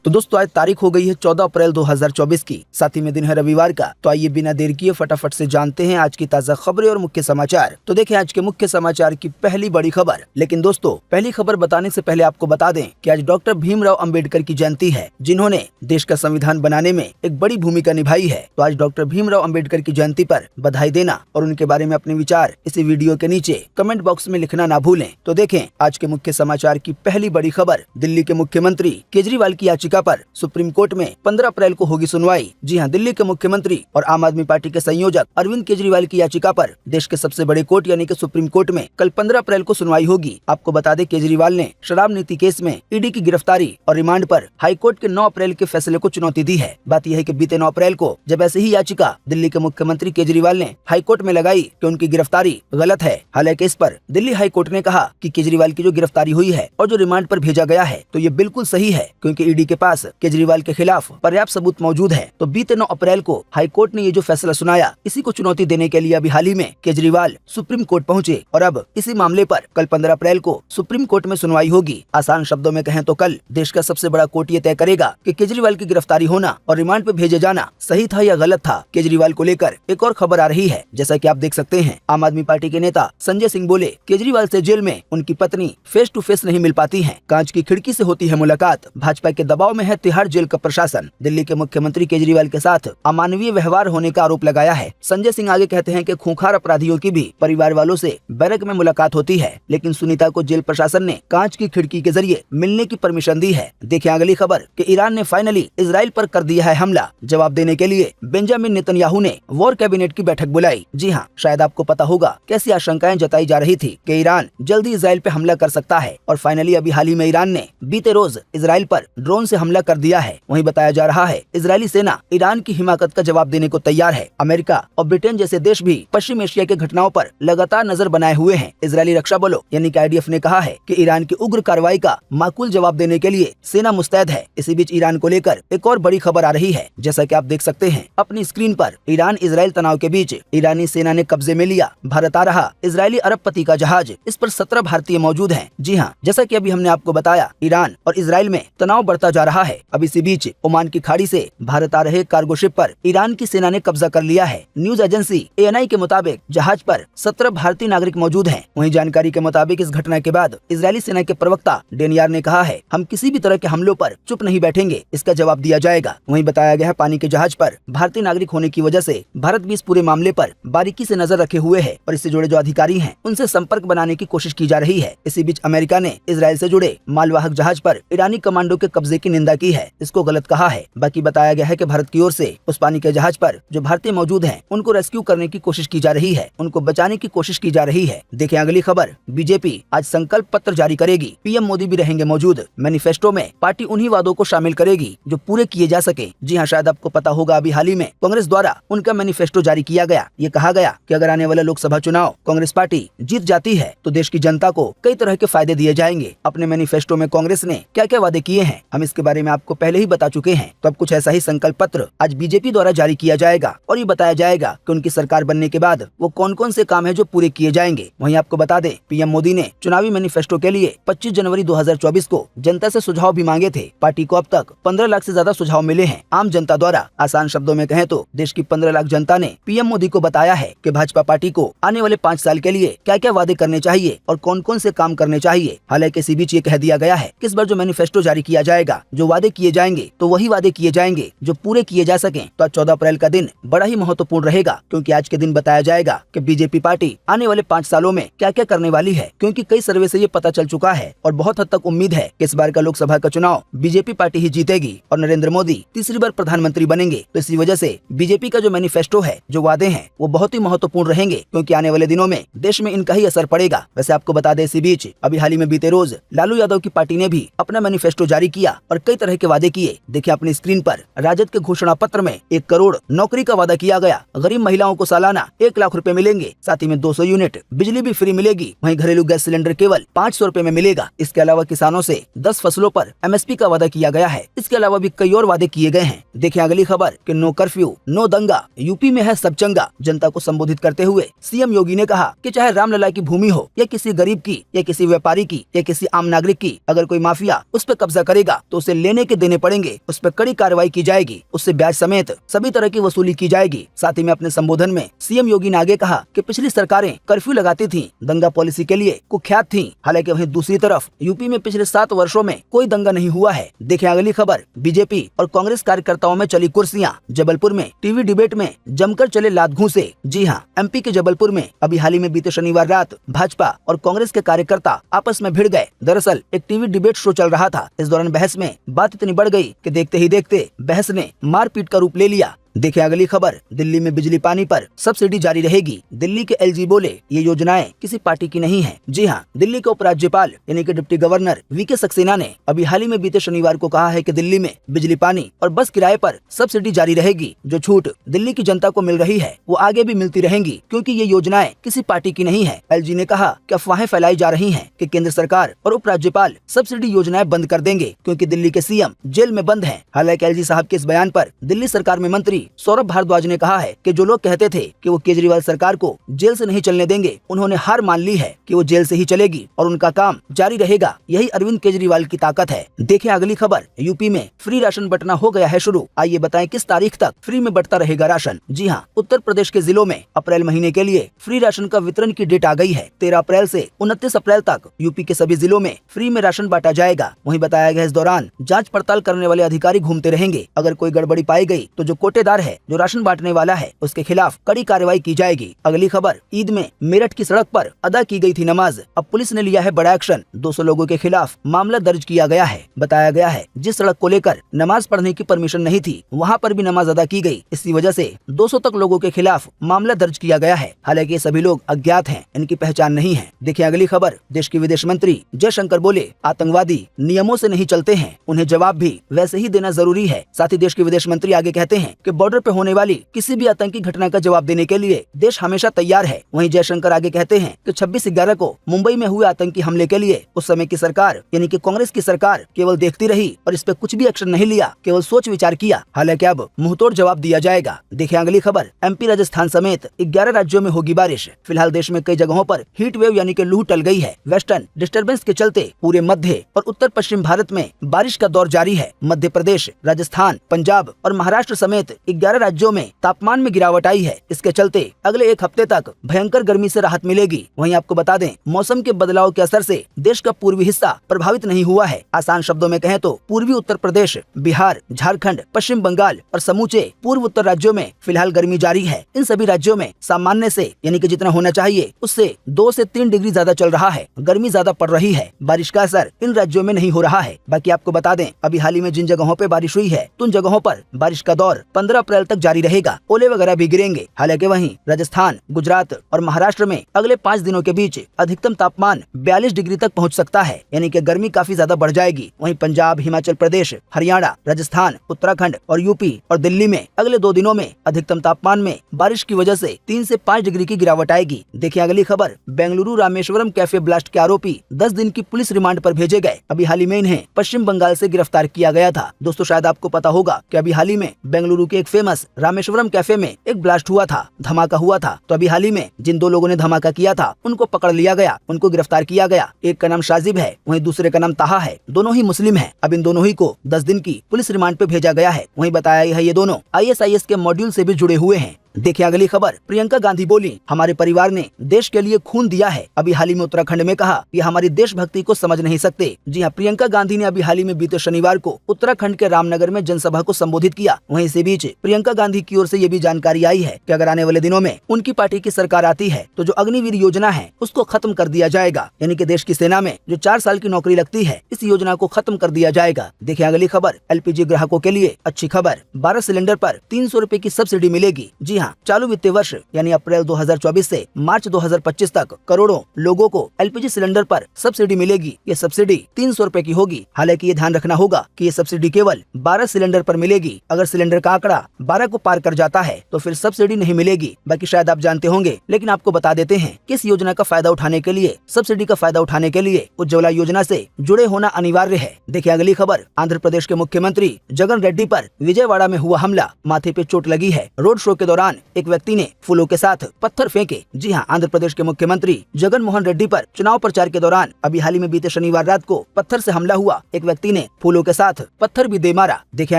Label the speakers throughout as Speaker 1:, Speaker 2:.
Speaker 1: तो दोस्तों आज तारीख हो गई है 14 अप्रैल 2024 की, साथ ही में दिन है रविवार का। तो आइए बिना देर किए फटाफट से जानते हैं आज की ताजा खबरें और मुख्य समाचार। तो देखें आज के मुख्य समाचार की पहली बड़ी खबर। लेकिन दोस्तों पहली खबर बताने से पहले आपको बता दें कि आज डॉक्टर भीमराव अंबेडकर की जयंती है, जिन्होंने देश का संविधान बनाने में एक बड़ी भूमिका निभाई है। तो आज डॉक्टर भीमराव अंबेडकर की जयंती पर बधाई देना और उनके बारे में अपने विचार इसी वीडियो के नीचे कमेंट बॉक्स में लिखना ना भूलें। तो देखें आज के मुख्य समाचार की पहली बड़ी खबर। दिल्ली के मुख्यमंत्री केजरीवाल की याचिका पर सुप्रीम कोर्ट में 15 अप्रैल को होगी सुनवाई। जी हां, दिल्ली के मुख्यमंत्री और आम आदमी पार्टी के संयोजक अरविंद केजरीवाल की याचिका पर देश के सबसे बड़े कोर्ट यानी कि सुप्रीम कोर्ट में कल 15 अप्रैल को सुनवाई होगी। आपको बता दें केजरीवाल ने शराब नीति केस में ईडी की गिरफ्तारी और रिमांड पर हाईकोर्ट के 9 अप्रैल के फैसले को चुनौती दी है। बात यह है कि बीते 9 अप्रैल को जब ऐसी ही याचिका दिल्ली के मुख्यमंत्री केजरीवाल ने हाईकोर्ट में लगाई कि उनकी गिरफ्तारी गलत है। हालांकि इस पर दिल्ली हाईकोर्ट ने कहा कि केजरीवाल की जो गिरफ्तारी हुई है और जो रिमांड पर भेजा गया है तो ये बिल्कुल सही है, क्योंकि ईडी के पास केजरीवाल के खिलाफ पर्याप्त सबूत मौजूद है। तो बीते 9 अप्रैल को हाईकोर्ट ने ये जो फैसला सुनाया, इसी को चुनौती देने के लिए अभी हाल ही में केजरीवाल सुप्रीम कोर्ट पहुंचे और अब इसी मामले पर कल 15 अप्रैल को सुप्रीम कोर्ट में सुनवाई होगी। आसान शब्दों में कहें तो कल देश का सबसे बड़ा कोर्ट ये तय करेगा कि केजरीवाल की गिरफ्तारी होना और रिमांड पे भेजे जाना सही था या गलत था। केजरीवाल को लेकर एक और खबर आ रही है, जैसा कि आप देख सकते हैं। आम आदमी पार्टी के नेता संजय सिंह बोले केजरीवाल से जेल में उनकी पत्नी फेस टू फेस नहीं मिल पाती हैं, कांच की खिड़की से होती है मुलाकात। भाजपा के दबाव में है तिहाड़ जेल का प्रशासन। दिल्ली के मुख्यमंत्री केजरीवाल के साथ अमानवीय व्यवहार होने का आरोप लगाया है। संजय सिंह आगे कहते हैं कि खूंखार अपराधियों की भी परिवार वालों से बैरक में मुलाकात होती है, लेकिन सुनीता को जेल प्रशासन ने कांच की खिड़की के जरिए मिलने की परमिशन दी है। देखिए अगली खबर कि ईरान ने फाइनली इजराइल पर कर दिया है हमला। जवाब देने के लिए बेंजामिन नेतन्याहू ने वॉर कैबिनेट की बैठक बुलाई। जी हाँ, शायद आपको पता होगा कैसी आशंकाएं जताई जा रही थी कि ईरान जल्दी इजराइल पे हमला कर सकता है, और फाइनली अभी हाल ही में ईरान ने बीते रोज इजराइल पर ड्रोन से हमला कर दिया है। वहीं बताया जा रहा है इजरायली सेना ईरान की हिमाकत का जवाब देने को तैयार है। अमेरिका और ब्रिटेन जैसे देश भी पश्चिम एशिया के घटनाओं पर लगातार नजर बनाए हुए हैं। इजरायली रक्षा बलों यानी कि आईडीएफ ने कहा है कि ईरान की उग्र कार्रवाई का माकूल जवाब देने के लिए सेना मुस्तैद है। इसी बीच ईरान को लेकर एक और बड़ी खबर आ रही है, जैसा कि आप देख सकते हैं अपनी स्क्रीन पर। ईरान इजराइल तनाव के बीच ईरानी सेना ने कब्जे में लिया भारत आ रहा इजरायली अरबपति का जहाज। इस पर 17 भारतीय मौजूद हैं। जी हाँ, जैसा कि अभी हमने आपको बताया ईरान और इजराइल में तनाव बढ़ता जा रहा है। अब इसी बीच ओमान की खाड़ी से भारत आ रहे कार्गो शिप पर ईरान की सेना ने कब्जा कर लिया है। न्यूज एजेंसी एएनआई के मुताबिक जहाज पर 17 भारतीय नागरिक मौजूद हैं। वहीं जानकारी के मुताबिक इस घटना के बाद इजरायली सेना के प्रवक्ता डेनियार ने कहा है, हम किसी भी तरह के हमलों पर चुप नहीं बैठेंगे, इसका जवाब दिया जाएगा। वहीं बताया गया है पानी के जहाज पर भारतीय नागरिक होने की वजह से भारत भी इस पूरे मामले पर बारीकी से नजर रखे हुए है और इससे जुड़े जो अधिकारी हैं उनसे संपर्क बनाने की कोशिश की जा रही है। इसी बीच अमेरिका ने इजराइल से जुड़े मालवाहक जहाज पर ईरानी कमांडो के कब्जे की निंदा की है, इसको गलत कहा है। बाकी बताया गया है कि भारत की ओर से उस पानी के जहाज पर जो भारतीय मौजूद हैं उनको रेस्क्यू करने की कोशिश की जा रही है, उनको बचाने की कोशिश की जा रही है। देखें अगली खबर, बीजेपी आज संकल्प पत्र जारी करेगी, पीएम मोदी भी रहेंगे मौजूद। मैनिफेस्टो में पार्टी उन्हीं वादों को शामिल करेगी जो पूरे किए जा सके। जी हाँ, शायद आपको पता होगा अभी हाल ही में कांग्रेस द्वारा उनका मैनिफेस्टो जारी किया गया। ये कहा गया कि अगर आने वाले लोकसभा चुनाव कांग्रेस पार्टी जीत जाती है तो देश की जनता को कई तरह के फायदे दिए जाएंगे। अपने मैनिफेस्टो में कांग्रेस ने क्या क्या वादे किए हैं हम इसके बारे में आपको पहले ही बता चुके हैं। तो अब कुछ ऐसा ही संकल्प पत्र आज बीजेपी द्वारा जारी किया जाएगा और ये बताया जाएगा कि उनकी सरकार बनने के बाद वो कौन कौन से काम है जो पूरे किए जाएंगे। वहीं आपको बता दें पीएम मोदी ने चुनावी मैनिफेस्टो के लिए 25 जनवरी 2024 को जनता से सुझाव भी मांगे थे। पार्टी को अब तक 15 लाख से ज्यादा सुझाव मिले हैं आम जनता द्वारा। आसान शब्दों में कहें तो देश की 15 लाख जनता ने पीएम मोदी को बताया है कि भाजपा पार्टी को आने वाले 5 साल के लिए क्या क्या वादे करने चाहिए और कौन कौन से काम करने चाहिए। हालांकि इसी बीच ये कह दिया गया है कि इस बार जो मैनिफेस्टो जारी किया जाएगा, जो वादे किए जाएंगे तो वही वादे किए जाएंगे जो पूरे किए जा सकें। तो 14 अप्रैल का दिन बड़ा ही महत्वपूर्ण रहेगा, क्योंकि आज के दिन बताया जाएगा कि बीजेपी पार्टी आने वाले 5 सालों में क्या क्या करने वाली है, क्योंकि कई सर्वे से ये पता चल चुका है और बहुत हद तक उम्मीद है कि इस बार का लोकसभा का चुनाव बीजेपी पार्टी ही जीतेगी और नरेंद्र मोदी तीसरी बार प्रधानमंत्री बनेंगे। तो इसी वजह से बीजेपी का जो मैनिफेस्टो है, जो वादे हैं, वो बहुत ही महत्वपूर्ण रहेंगे, क्योंकि आने वाले दिनों में देश में इनका ही असर पड़ेगा। वैसे आपको बता दें इसी बीच अभी हाल ही में बीते रोज लालू यादव की पार्टी ने भी अपना मैनिफेस्टो जारी किया और कई तरह के वादे किए। देखिए अपनी स्क्रीन पर राजद के घोषणा पत्र में 1 करोड़ नौकरी का वादा किया गया। गरीब महिलाओं को सालाना 1 लाख रुपए मिलेंगे, साथ ही में 200 यूनिट बिजली भी फ्री मिलेगी। वहीं घरेलू गैस सिलेंडर केवल 500 रुपए में मिलेगा। इसके अलावा किसानों से 10 फसलों पर एमएसपी का वादा किया गया है। इसके अलावा भी कई और वादे किए गए हैं। देखिए अगली खबर कि नो कर्फ्यू नो दंगा, यूपी में है सब चंगा। जनता को संबोधित करते हुए सीएम योगी ने कहा कि चाहे रामलला की भूमि हो या किसी गरीब की या किसी व्यापारी की या किसी आम नागरिक की, अगर कोई माफिया उस पर कब्जा करेगा तो उसे उसे लेने के देने पड़ेंगे उस पर कड़ी कार्रवाई की जाएगी, उससे ब्याज समेत सभी तरह की वसूली की जाएगी। साथ ही में अपने संबोधन में सीएम योगी ने आगे कहा कि पिछली सरकारें कर्फ्यू लगाती थीं, दंगा पॉलिसी के लिए कुख्यात थीं। हालांकि वहीं दूसरी तरफ यूपी में पिछले 7 वर्षों में कोई दंगा नहीं हुआ है। देखें अगली खबर। बीजेपी और कांग्रेस कार्यकर्ताओं में चली कुर्सियां। जबलपुर में टीवी डिबेट में जमकर चले लात घूंसे। जी हां, एमपी के जबलपुर में अभी हाल ही में बीते शनिवार रात भाजपा और कांग्रेस के कार्यकर्ता आपस में भिड़ गए। दरअसल एक टीवी डिबेट शो चल रहा था। इस दौरान बहस में बात इतनी बढ़ गई कि देखते ही देखते बहस ने मारपीट का रूप ले लिया। देखिए अगली खबर। दिल्ली में बिजली पानी पर सब्सिडी जारी रहेगी। दिल्ली के एलजी बोले ये योजनाएं किसी पार्टी की नहीं है। जी हां, दिल्ली के उपराज्यपाल यानी कि डिप्टी गवर्नर वीके सक्सेना ने अभी हाल ही में बीते शनिवार को कहा है कि दिल्ली में बिजली पानी और बस किराए पर सब्सिडी जारी रहेगी। जो छूट दिल्ली की जनता को मिल रही है वो आगे भी मिलती रहेंगी, क्योंकि ये योजनाएं किसी पार्टी की नहीं है। एलजी ने कहा कि अफवाहें फैलाई जा रही है कि केंद्र सरकार और उपराज्यपाल सब्सिडी योजनाएं बंद कर देंगे, क्योंकि दिल्ली के सीएम जेल में बंद है। हालांकि एलजी साहब के इस बयान पर दिल्ली सरकार में मंत्री सौरभ भारद्वाज ने कहा है कि जो लोग कहते थे कि वो केजरीवाल सरकार को जेल से नहीं चलने देंगे, उन्होंने हार मान ली है कि वो जेल से ही चलेगी और उनका काम जारी रहेगा। यही अरविंद केजरीवाल की ताकत है। देखें अगली खबर। यूपी में फ्री राशन बंटना हो गया है शुरू। आइए बताएं किस तारीख तक फ्री में बंटता रहेगा राशन। जी हाँ, उत्तर प्रदेश के जिलों में अप्रैल महीने के लिए फ्री राशन का वितरण की डेट आ गई है। 13 अप्रैल से 29 अप्रैल तक यूपी के सभी जिलों में फ्री में राशन बांटा जाएगा। वहीं बताया गया इस दौरान जाँच पड़ताल करने वाले अधिकारी घूमते रहेंगे। अगर कोई गड़बड़ी पाई गई तो जो कोटेदार है, जो राशन बांटने वाला है, उसके खिलाफ कड़ी कार्रवाई की जाएगी। अगली खबर। ईद में मेरठ की सड़क पर अदा की गई थी नमाज। अब पुलिस ने लिया है बड़ा एक्शन। 200 लोगों के खिलाफ मामला दर्ज किया गया है। बताया गया है जिस सड़क को लेकर नमाज पढ़ने की परमिशन नहीं थी, वहां पर भी नमाज अदा की गई। इसी वजह से 200 तक लोगों के खिलाफ मामला दर्ज किया गया है। हालांकि ये सभी लोग अज्ञात हैं, इनकी पहचान नहीं है। देखिए अगली खबर। देश के विदेश मंत्री जयशंकर बोले आतंकवादी नियमों से नहीं चलते हैं, उन्हें जवाब भी वैसे ही देना जरूरी है। साथ ही देश के विदेश मंत्री आगे कहते हैं कि बॉर्डर पे होने वाली किसी भी आतंकी घटना का जवाब देने के लिए देश हमेशा तैयार है। वहीं जयशंकर आगे कहते हैं कि 26/11 को मुंबई में हुए आतंकी हमले के लिए उस समय की सरकार यानी कि कांग्रेस की सरकार केवल देखती रही और इस पे कुछ भी एक्शन नहीं लिया, केवल सोच विचार किया। हालांकि अब मुंहतोड़ जवाब दिया जाएगा। देखिए अगली खबर। एमपी राजस्थान समेत 11 राज्यों में होगी बारिश। फिलहाल देश में कई जगहों पर हीट वेव यानी कि लू टल गई है। वेस्टर्न डिस्टर्बेंस के चलते पूरे मध्य और उत्तर पश्चिम भारत में बारिश का दौर जारी है। मध्य प्रदेश, राजस्थान, पंजाब और महाराष्ट्र समेत 11 राज्यों में तापमान में गिरावट आई है। इसके चलते अगले 1 हफ्ते तक भयंकर गर्मी से राहत मिलेगी। वहीं आपको बता दें, मौसम के बदलाव के असर से देश का पूर्वी हिस्सा प्रभावित नहीं हुआ है। आसान शब्दों में कहें तो पूर्वी उत्तर प्रदेश, बिहार, झारखंड, पश्चिम बंगाल और समूचे पूर्व उत्तर राज्यों में फिलहाल गर्मी जारी है। इन सभी राज्यों में सामान्य से यानी कि जितना होना चाहिए उससे 2 से 3 डिग्री ज्यादा चल रहा है। गर्मी ज्यादा पड़ रही है। बारिश का असर इन राज्यों में नहीं हो रहा है। बाकी आपको बता दें, अभी हाल ही में जिन जगहों पे बारिश हुई है, उन जगहों पर बारिश का दौर 15 अप्रैल तक जारी रहेगा। ओले वगैरह भी गिरेंगे। हालांकि वहीं राजस्थान, गुजरात और महाराष्ट्र में अगले 5 दिनों के बीच अधिकतम तापमान 42 डिग्री तक पहुंच सकता है, यानी कि गर्मी काफी ज्यादा बढ़ जाएगी। वहीं पंजाब, हिमाचल प्रदेश, हरियाणा, राजस्थान, उत्तराखंड और यूपी और दिल्ली में अगले 2 दिनों में अधिकतम तापमान में बारिश की वजह से 3 से 5 डिग्री की गिरावट आएगी। देखिए अगली खबर। बेंगलुरु रामेश्वरम कैफे ब्लास्ट के आरोपी 10 दिन की पुलिस रिमांड पर भेजे गए। अभी हाल ही में इन्हें पश्चिम बंगाल से गिरफ्तार किया गया था। दोस्तों शायद आपको पता होगा कि अभी हाल ही में बेंगलुरु के एक फेमस रामेश्वरम कैफे में एक ब्लास्ट हुआ था, धमाका हुआ था। तो अभी हाल ही में जिन 2 लोगों ने धमाका किया था उनको पकड़ लिया गया, उनको गिरफ्तार किया गया। एक का नाम शाजिब है, वहीं दूसरे का नाम ताहा है। दोनों ही मुस्लिम हैं। अब इन दोनों ही को 10 दिन की पुलिस रिमांड पे भेजा गया है। वहीं बताया है ये दोनों ISIS के मॉड्यूल से भी जुड़े हुए हैं। देखिए अगली खबर। प्रियंका गांधी बोली हमारे परिवार ने देश के लिए खून दिया है। अभी हाल ही में उत्तराखंड में कहा ये हमारी देशभक्ति को समझ नहीं सकते। जी हाँ, प्रियंका गांधी ने अभी हाल ही में बीते शनिवार को उत्तराखंड के रामनगर में जनसभा को संबोधित किया। वहीं इसी बीच प्रियंका गांधी की ओर से ये भी जानकारी आई है कि अगर आने वाले दिनों में उनकी पार्टी की सरकार आती है तो जो अग्निवीर योजना है उसको खत्म कर दिया जाएगा, यानी कि देश की सेना में जो 4 साल की नौकरी लगती है इस योजना को खत्म कर दिया जाएगा। देखिए अगली खबर। LPG ग्राहकों के लिए अच्छी खबर। 12 सिलेंडर पर 300 रुपए की सब्सिडी मिलेगी। जी हाँ, चालू वित्तीय वर्ष यानी अप्रैल 2024 से मार्च 2025 तक करोड़ों लोगों को LPG सिलेंडर पर सब्सिडी मिलेगी। ये सब्सिडी 300 रुपए की होगी। हालांकि ये ध्यान रखना होगा कि ये सब्सिडी केवल 12 सिलेंडर पर मिलेगी। अगर सिलेंडर का आंकड़ा 12 को पार कर जाता है तो फिर सब्सिडी नहीं मिलेगी। बाकी शायद आप जानते होंगे, लेकिन आपको बता देते हैं कि इस योजना का फायदा उठाने के लिए, सब्सिडी का फायदा उठाने के लिए उज्ज्वला योजना से जुड़े होना अनिवार्य है। देखिए अगली खबर। आंध्र प्रदेश के मुख्यमंत्री जगन रेड्डी पर विजयवाड़ा में हुआ हमला, माथे पे चोट लगी है। रोड शो के दौरान दौरान एक व्यक्ति ने फूलों के साथ पत्थर फेंके। जी हाँ, आंध्र प्रदेश के मुख्यमंत्री जगन मोहन रेड्डी पर चुनाव प्रचार के दौरान अभी हाल ही में बीते शनिवार रात को पत्थर से हमला हुआ। एक व्यक्ति ने फूलों के साथ पत्थर भी दे मारा। देखिए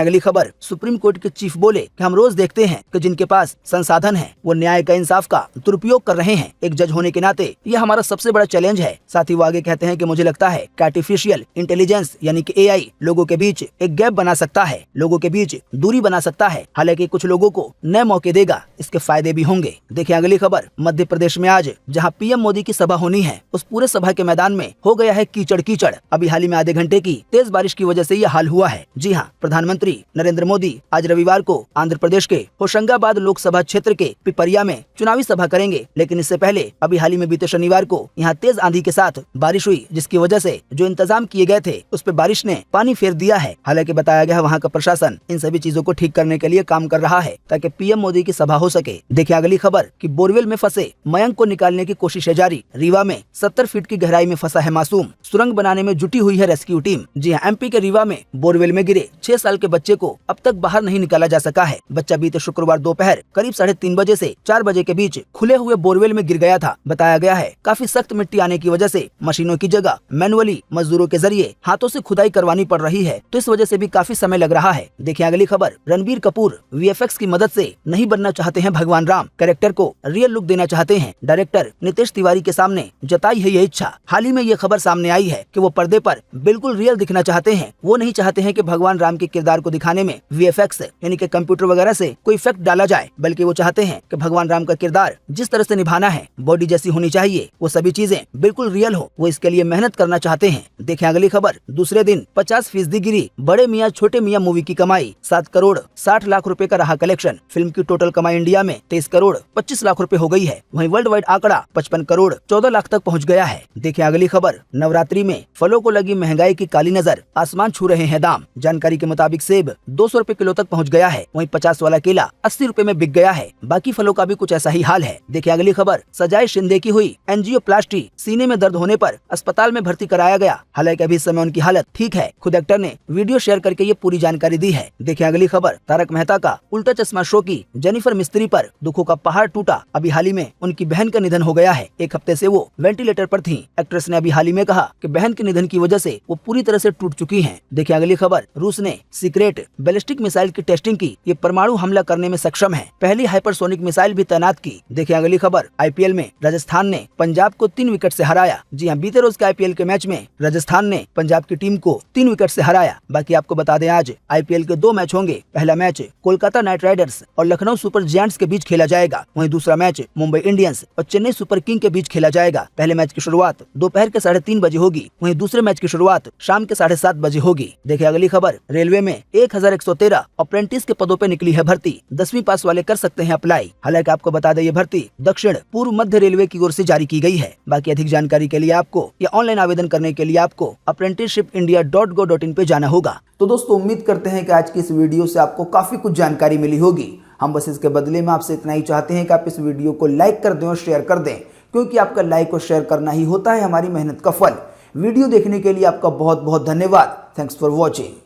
Speaker 1: अगली खबर। सुप्रीम कोर्ट के चीफ बोले कि हम रोज देखते हैं कि जिनके पास संसाधन है वो न्याय का, इंसाफ का दुरुपयोग कर रहे हैं। एक जज होने के नाते यह हमारा सबसे बड़ा चैलेंज है। साथ ही वो आगे कहते हैं कि मुझे लगता है कि आर्टिफिशियल इंटेलिजेंस यानी कि AI लोगों के बीच एक गैप बना सकता है, लोगों के बीच दूरी बना सकता है। हालांकि कुछ लोगों को नए मौके देगा, इसके फायदे भी होंगे। देखिए अगली खबर। मध्य प्रदेश में आज जहां PM मोदी की सभा होनी है, उस पूरे सभा के मैदान में हो गया है कीचड़ कीचड़। अभी हाल ही में आधे घंटे की तेज बारिश की वजह से यह हाल हुआ है। जी हाँ, प्रधानमंत्री नरेंद्र मोदी आज रविवार को आंध्र प्रदेश के होशंगाबाद लोकसभा क्षेत्र के पिपरिया में चुनावी सभा करेंगे। लेकिन इससे पहले अभी हाल ही में बीते शनिवार को यहाँ तेज आंधी के साथ बारिश हुई, जिसकी वजह से जो इंतजाम किए गए थे उस पर बारिश ने पानी फेर दिया है। हालांकि बताया गया वहाँ का प्रशासन इन सभी चीजों को ठीक करने के लिए काम कर रहा है ताकि PM मोदी की सभा हो सके। देखिए अगली खबर कि बोरवेल में फंसे मयंक को निकालने की कोशिश है जारी। रीवा में 70 फीट की गहराई में फंसा है मासूम, सुरंग बनाने में जुटी हुई है रेस्क्यू टीम। जी हाँ, MP के रीवा में बोरवेल में गिरे 6 साल के बच्चे को अब तक बाहर नहीं निकाला जा सका है। बच्चा बीते शुक्रवार दोपहर करीब 3:30 बजे से 4 बजे के बीच खुले हुए बोरवेल में गिर गया था। बताया गया है काफी सख्त मिट्टी आने की वजह से मशीनों की जगह मैनुअली मजदूरों के जरिए हाथों से खुदाई करवानी पड़ रही है, तो इस वजह से भी काफी समय लग रहा है। देखिए अगली खबर। रणबीर कपूर VFX की मदद से नहीं बनना चाहते हैं भगवान राम, कैरेक्टर को रियल लुक देना चाहते हैं। डायरेक्टर नितेश तिवारी के सामने जताई है ये इच्छा। हाल ही में ये खबर सामने आई है कि वो पर्दे पर बिल्कुल रियल दिखना चाहते हैं। वो नहीं चाहते हैं कि भगवान राम के किरदार को दिखाने में VFX यानी कि कंप्यूटर वगैरह से कोई इफेक्ट डाला जाए, बल्कि वो चाहते हैं कि भगवान राम का किरदार जिस तरह से निभाना है, बॉडी जैसी होनी चाहिए, वो सभी चीजें बिल्कुल रियल हो। वो इसके लिए मेहनत करना चाहते हैं। देखें अगली खबर। दूसरे दिन 50% गिरी बड़े मियाँ छोटे मियाँ मूवी की कमाई। 7 करोड़ 60 लाख रुपए का रहा कलेक्शन। फिल्म की टोटल कमाई इंडिया में 23 करोड़ 25 लाख रुपए हो गई है। वहीं वर्ल्ड वाइड आंकड़ा 55 करोड़ 14 लाख तक पहुंच गया है। देखिए अगली खबर। नवरात्रि में फलों को लगी महंगाई की काली नजर, आसमान छू रहे हैं दाम। जानकारी के मुताबिक सेब 200 रुपए किलो तक पहुंच गया है। वहीं 50 वाला केला 80 रुपए में बिक गया है। बाकी फलों का भी कुछ ऐसा ही हाल है। देखिए अगली खबर। सजाए शिंदे की हुई एंजियोप्लास्टी, सीने में दर्द होने पर अस्पताल में भर्ती कराया गया। हालांकि अभी इस समय उनकी हालत ठीक है। खुद एक्टर ने वीडियो शेयर करके ये पूरी जानकारी दी है। देखिए अगली खबर। तारक मेहता का उल्टा चश्मा शो की जेनिफर मिस्त्री पर दुखों का पहाड़ टूटा। अभी हाल ही में उनकी बहन का निधन हो गया है। एक हफ्ते से वो वेंटिलेटर पर थी। एक्ट्रेस ने अभी हाल ही में कहा कि बहन के निधन की वजह से वो पूरी तरह से टूट चुकी हैं। देखिए अगली खबर। रूस ने सीक्रेट बैलिस्टिक मिसाइल की टेस्टिंग की। ये परमाणु हमला करने में सक्षम है। पहली हाइपरसोनिक मिसाइल भी तैनात की। देखिए अगली खबर। IPL में राजस्थान ने पंजाब को 3 विकेट से हराया। जी हाँ, बीते रोज के IPL के मैच में राजस्थान ने पंजाब की टीम को 3 विकेट से हराया। बाकी आपको बता दें आज IPL के 2 मैच होंगे। पहला मैच कोलकाता नाइट राइडर्स और लखनऊ सुपर जायंट्स के बीच खेला जाएगा। वहीं दूसरा मैच मुंबई इंडियंस और चेन्नई सुपर किंग के बीच खेला जाएगा। पहले मैच की शुरुआत दोपहर के 3:30 बजे होगी। वहीं दूसरे मैच की शुरुआत शाम के 7:30 बजे होगी। देखिए अगली खबर। रेलवे में 1113 अप्रेंटिस के पदों पर निकली है भर्ती। 10वीं पास वाले कर सकते हैं अप्लाई। हालांकि आपको बता दें ये भर्ती दक्षिण पूर्व मध्य रेलवे की ओर से जारी की गई है। बाकी अधिक जानकारी के लिए आपको या ऑनलाइन आवेदन करने के लिए आपको apprenticeshipindia.go.in पे जाना होगा। तो दोस्तों उम्मीद करते हैं कि आज की इस वीडियो से आपको काफी कुछ जानकारी मिली होगी। हम बस इसके बदले में आपसे इतना ही चाहते हैं कि आप इस वीडियो को लाइक कर दें और शेयर कर दें, क्योंकि आपका लाइक और शेयर करना ही होता है हमारी मेहनत का फल। वीडियो देखने के लिए आपका बहुत बहुत धन्यवाद। Thanks for watching.